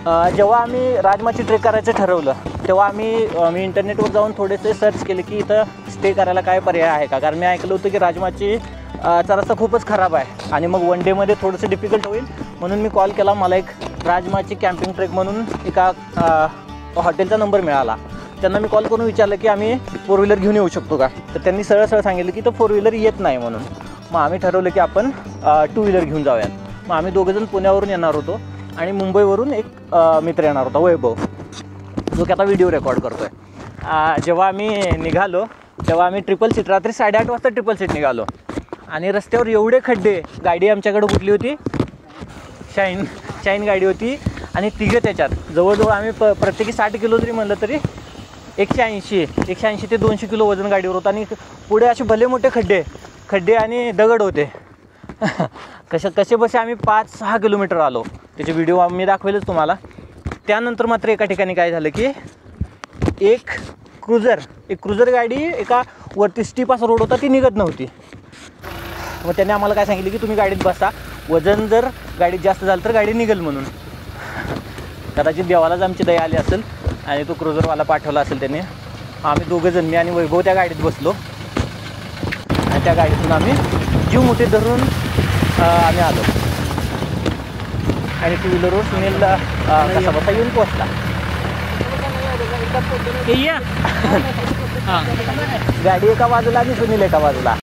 जेव्हा आम्ही राजमाची ट्रेक करायचं ठरवलं तेव्हा मी इंटरनेटवर जाऊन थोडेसे सर्च केले की इथं स्टे करायला काय पर्याय आहे का, कारण मी ऐकलं होतं की राजमाची चा रस्ता खूपच खराब आहे आणि मग वन डेमध्ये थोडंसं डिफिकल्ट होईल. म्हणून मी कॉल केला. मला एक राजमाची कॅम्पिंग ट्रेक म्हणून एका हॉटेलचा नंबर मिळाला. त्यांना मी कॉल करून विचारलं की आम्ही 4 व्हीलर घेऊन येऊ शकतो का, तर त्यांनी सरळ सांगितलं की तो 4 व्हीलर येत नाही म्हणून. मग आम्ही ठरवलं की आपण 2 व्हीलर घेऊन जाऊयात. मग आम्ही दोघंजण पुण्यावरून येणार होतो आणि मुंबईवरून एक मित्र येणार होता, वैभव, जो की आता व्हिडिओ रेकॉर्ड करतो आहे. जेव्हा आम्ही निघालो तेव्हा आम्ही ट्रिपल सीट रात्री 8:30 वाजता ट्रिपल सीट निघालो आणि रस्त्यावर एवढे खड्डे. गाडी आमच्याकडे कुठली होती, शाईन गाडी होती आणि तिघं त्याच्यात. जवळजवळ आम्ही प्रत्येकी 60 किलो जरी म्हणलं तरी 180 ते 200 किलो वजन गाडीवर होतं आणि पुढे असे भले मोठे खड्डे आणि दगड होते. कसे बसे आम्ही 5-6 किलोमीटर आलो. त्याचे व्हिडिओ मी दाखवेलच तुम्हाला. त्यानंतर मात्र एका ठिकाणी काय झालं की एक क्रुझर गाडी एका वरती स्टीप असा रोड होता, ती निघत नव्हती. मग त्याने आम्हाला काय सांगितलं की तुम्ही गाडीत बसा, वजन जर गाडीत जास्त झालं तर गाडी निघेल म्हणून. कदाचित देवालाच आमची दया आली असेल आणि तो क्रुझरवाला पाठवला असेल त्याने. आम्ही दोघंजण, मी आणि वैभव, त्या गाडीत बसलो आणि त्या गाडीतून आम्ही जीव मुठीत धरून आम्ही आलो आणि 2 व्हीलरवर सुनीलला कसा बसा येऊन पोहोचला. गाडी एका बाजूला आणि सुनील एका बाजूला.